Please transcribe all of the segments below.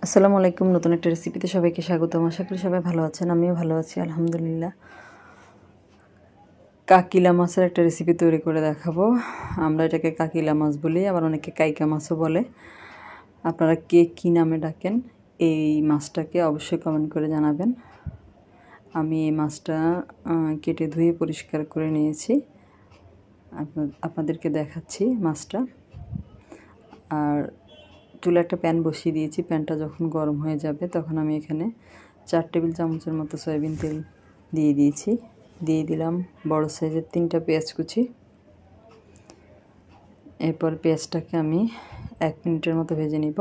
আসসালামু আলাইকুম। নতুন একটা রেসিপিতে সবাইকে স্বাগতম। আশা করি সবাই ভালো আছেন, আমিও ভালো আছি আলহামদুলিল্লাহ। কাকিলা মাছের একটা রেসিপি তৈরি করে দেখাবো। আমরা এটাকে কাকিলা মাছ বলি, আবার অনেকে কাইকা মাছও বলে। আপনারা কে কী নামে ডাকেন এই মাছটাকে অবশ্যই কমেন্ট করে জানাবেন। আমি এই মাছটা কেটে ধুয়ে পরিষ্কার করে নিয়েছি, আপনাদেরকে দেখাচ্ছি মাছটা। আর চুলে একটা প্যান বসিয়ে দিয়েছি। প্যানটা যখন গরম হয়ে যাবে তখন আমি এখানে 4 টেবিল চামচের মতো সয়াবিন তেল দিয়ে দিয়েছি। দিয়ে দিলাম বড় সাইজের 3টা পেঁয়াজ কুচি। এরপর পেঁয়াজটাকে আমি 1 মিনিটের মতো ভেজে নিব,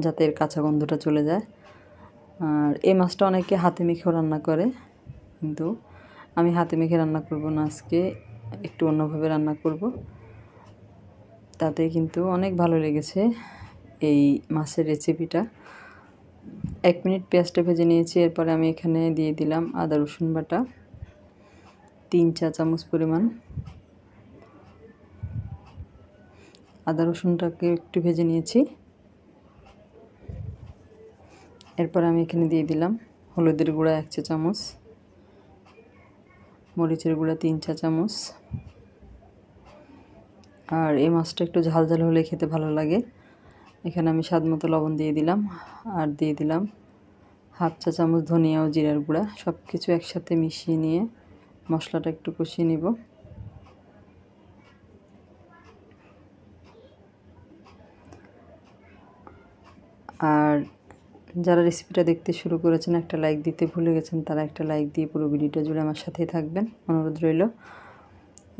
যাতে এর কাঁচা গন্ধটা চলে যায়। আর এই মাছটা অনেকে হাতে মেখেও রান্না করে, কিন্তু আমি হাতে মেখে রান্না করব না, আজকে একটু অন্যভাবে রান্না করব। তাতে কিন্তু অনেক ভালো লেগেছে এই মাছের রেসিপিটা। 1 মিনিট পেঁয়াজটা ভেজে নিয়েছি। এরপরে আমি এখানে দিয়ে দিলাম আদা রসুন বাটা 3 চা চামচ পরিমাণ। আদা রসুনটাকে একটু ভেজে নিয়েছি। এরপর আমি এখানে দিয়ে দিলাম হলুদের গুঁড়া 1 চা চামচ, মরিচের গুঁড়া 3 চা চামচ। আর এই মাছটা একটু ঝাল ঝাল হলে খেতে ভালো লাগে। এখানে আমি স্বাদ মতো লবণ দিয়ে দিলাম, আর দিয়ে দিলাম 1/2 চা চামচ ধনিয়া ও জিরার গুঁড়া। সব কিছু একসাথে মিশিয়ে নিয়ে মশলাটা একটু কষিয়ে নিব। আর যারা রেসিপিটা দেখতে শুরু করেছেন, একটা লাইক দিতে ভুলে গেছেন, তারা একটা লাইক দিয়ে পুরো ভিডিওটা জুড়ে আমার সাথেই থাকবেন, অনুরোধ রইল।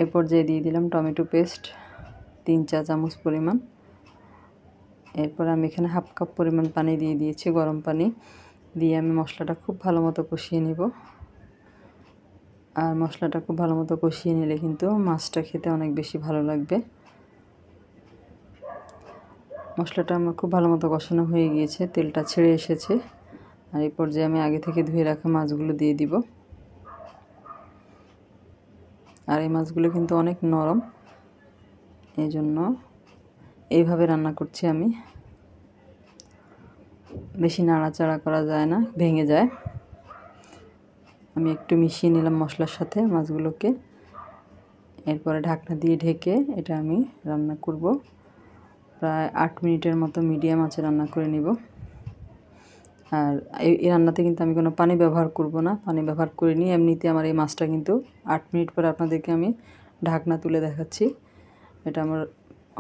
এ পর্যায়ে দিয়ে দিলাম টমেটো পেস্ট 3 চা চামচ পরিমাণ। এরপর আমি এখানে 1/2 কাপ পরিমাণ পানি দিয়ে দিয়েছি, গরম পানি দিয়ে আমি মশলাটা খুব ভালো মতো কষিয়ে নিব। আর মশলাটা খুব ভালো মতো কষিয়ে নিলে কিন্তু মাছটা খেতে অনেক বেশি ভালো লাগবে। মশলাটা আমার খুব ভালো মতো কষানো হয়ে গিয়েছে, তেলটা ছেড়ে এসেছে। আর এই পর্যায়ে আমি আগে থেকে ধুয়ে রাখা মাছগুলো দিয়ে দিব। আর এই মাছগুলো কিন্তু অনেক নরম, এই জন্য এইভাবে রান্না করছি আমি। বেশি নাড়াচাড়া করা যায় না, ভেঙে যায়। আমি একটু মিশিয়ে নিলাম মশলার সাথে মাছগুলোকে। এরপরে ঢাকনা দিয়ে ঢেকে এটা আমি রান্না করব। প্রায় 8 মিনিটের মতো মিডিয়াম আঁচে রান্না করে নিব। আর এই রান্নাতে কিন্তু আমি কোনো পানি ব্যবহার করব না, পানি ব্যবহার করিনি। এমনিতে আমার এই মাছটা কিন্তু 8 মিনিট পরে আপনাদেরকে আমি ঢাকনা তুলে দেখাচ্ছি। এটা আমার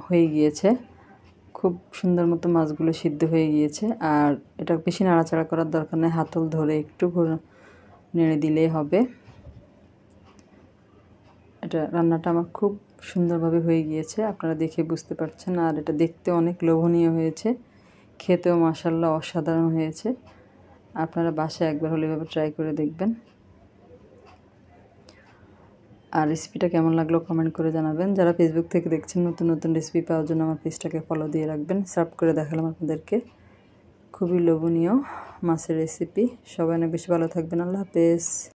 হয়ে গিয়েছে, খুব সুন্দর মতো মাছগুলো সিদ্ধ হয়ে গিয়েছে। আর এটা বেশি নাড়াচাড়া করার দরকার নেই, হাতল ধরে একটু নেড়ে দিলেই হবে। এটা রান্নাটা আমার খুব সুন্দরভাবে হয়ে গিয়েছে, আপনারা দেখে বুঝতে পারছেন। আর এটা দেখতে অনেক লোভনীয় হয়েছে, খেতেও মাশাআল্লাহ অসাধারণ হয়েছে। আপনারা বাসায় একবার হলে এভাবে ট্রাই করে দেখবেন। আর রেসিপিটা কেমন লাগলো কমেন্ট করে জানাবেন। যারা ফেসবুক থেকে দেখছেন, নতুন নতুন রেসিপি পাওয়ার জন্য আমার পেজটাকে ফলো দিয়ে রাখবেন। সার্ভ করে দেখালাম আপনাদেরকে, খুবই লোভনীয় মাছের রেসিপি। সবাই অনেক বেশি ভালো থাকবেন। আল্লাহ হাফেজ।